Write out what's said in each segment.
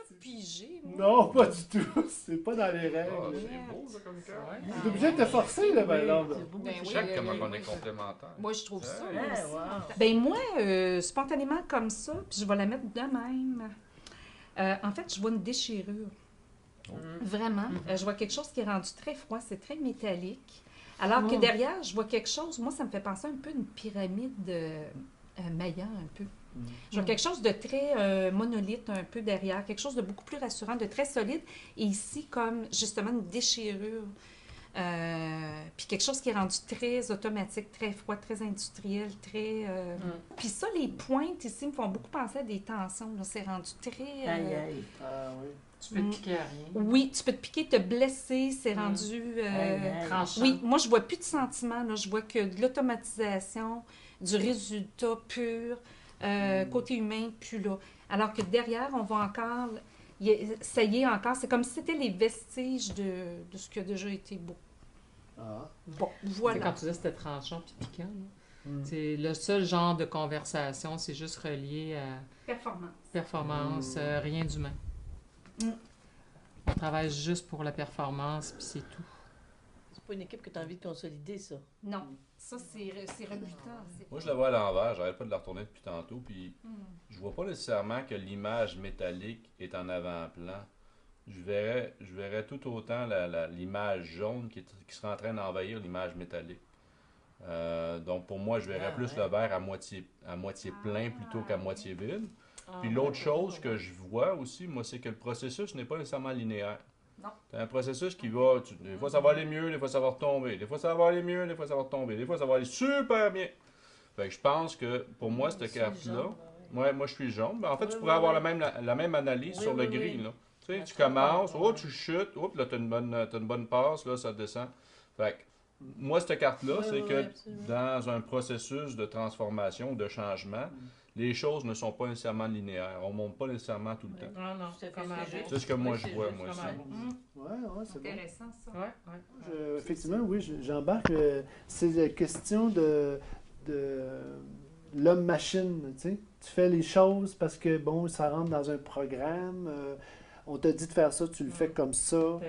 C'est-tu pigé, moi? Non, pas du tout. C'est pas dans les Ah, règles. c'est beau, ça, comme cœur. Ouais. T'es obligé de te forcer, là, par exemple. C'est beau. Ben C'est oui, chouette oui, comment oui, on oui. est complémentaires. Moi, je trouve ça. Ouais. moi aussi. Wow. Ben moi, spontanément comme ça, puis je vais la mettre de même. En fait, je vois une déchirure. Vraiment. Je vois quelque chose qui est rendu très froid, c'est très métallique. Alors que derrière, je vois quelque chose, moi, ça me fait penser un peu à une pyramide Maya, un peu. Je vois quelque chose de très monolithe un peu derrière, quelque chose de beaucoup plus rassurant, de très solide. Et ici, comme justement une déchirure. Puis quelque chose qui est rendu très automatique, très froid, très industriel, très... Puis ça, les pointes ici me font beaucoup penser à des tensions. Là. C'est rendu très... Aïe, aïe. Ah oui. Tu peux te piquer à rien. Oui, tu peux te piquer, te blesser, c'est rendu... Aïe, aïe. Tranchant. Oui, moi, je vois plus de sentiments. Là. Je vois que de l'automatisation, du résultat pur, côté humain, plus là. Alors que derrière, on va encore... Ça y est encore, c'est comme si c'était les vestiges de ce qui a déjà été beau. Ah. Bon, Tu sais, voilà. quand tu dis que c'était tranchant puis piquant, là, Mm. c'est le seul genre de conversation, c'est juste relié à Performance. performance, rien d'humain. Mm. On travaille juste pour la performance, puis c'est tout. C'est pas une équipe que tu as envie de consolider, ça. Non, ça, c'est rebutant. Moi, je la vois à l'envers. J'arrête pas de la retourner depuis tantôt. Puis Mm. je vois pas nécessairement que l'image métallique est en avant-plan. Je verrais tout autant l'image jaune qui serait en train d'envahir l'image métallique. Donc pour moi, je verrais plus ouais. le verre à moitié plein plutôt qu'à moitié vide. Ah, Puis l'autre chose que je vois aussi, moi, c'est que le processus n'est pas nécessairement linéaire. Non. C'est un processus qui va... des fois, ça va aller mieux, des fois, ça va retomber. Des fois, ça va aller mieux, des fois, ça va retomber. Des fois, ça va aller super bien. Fait que je pense que, pour moi, cette carte-là... Moi, je suis jaune. Ben, en fait, Oui, tu pourrais oui, avoir oui. la même analyse Oui, sur le oui, gris. oui. Là. Tu sais, Ben, tu je comprends, commences, ouais. tu chutes, là, tu as une bonne passe, là, ça descend. Fait que, moi, cette carte-là, Oui, c'est oui, que oui, absolument. dans un processus de transformation, de changement, les choses ne sont pas nécessairement linéaires. On ne monte pas nécessairement tout le temps. Non, non, Tout à fait, comme c'est avant. juste. C'est ce que moi, Oui, je c'est vois, juste moi comme aussi. avant. Mm. Ouais, ça va. Intéressant, ça. Ouais, ouais. Effectivement, oui, j'embarque. C'est la question de l'homme-machine, tu sais. Tu fais les choses parce que, bon, ça rentre dans un programme. On t'a dit de faire ça, tu le fais comme ça.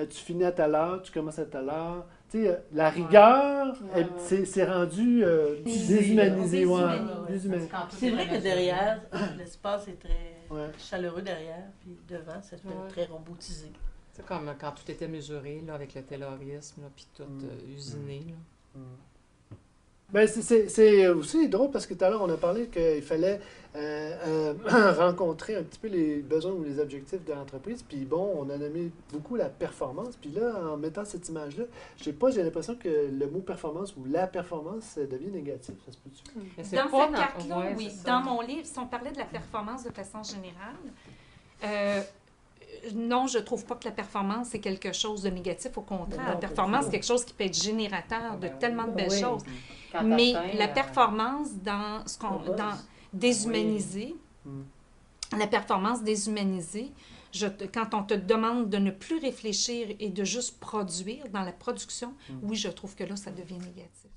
Tu finis à telle heure, tu commences à telle heure. Tu sais, la rigueur, Ouais, c'est rendu Easy, déshumanisé. Ouais, déshumanisé. déshumanisé. C'est vrai que derrière, l'espace est très Ouais. chaleureux derrière, puis devant, ça fait Ouais. très robotisé. C'est comme quand tout était mesuré, là, avec le taylorisme, là, puis tout usiné. Là. Ben, c'est aussi drôle parce que tout à l'heure, on a parlé qu'il fallait rencontrer un petit peu les besoins ou les objectifs de l'entreprise. Puis bon, on a nommé beaucoup la performance. Puis là, en mettant cette image-là, je sais pas, j'ai l'impression que le mot performance ou la performance ça devient négatif. Ça se peut-tu? Mais c'est Dans pas cette carte-là, ouais, oui. c'est ça. Dans mon livre, si on parlait de la performance de façon générale, non, je trouve pas que la performance est quelque chose de négatif. Au contraire, Non, la performance, pas c'est quelque chose qui peut être générateur de tellement de belles Oui. choses. Quand Mais t'atteins, la performance dans ce qu'on... buzz. dans déshumanisé, la performance déshumanisée, quand on te demande de ne plus réfléchir et de juste produire dans la production, oui, je trouve que là, ça devient négatif.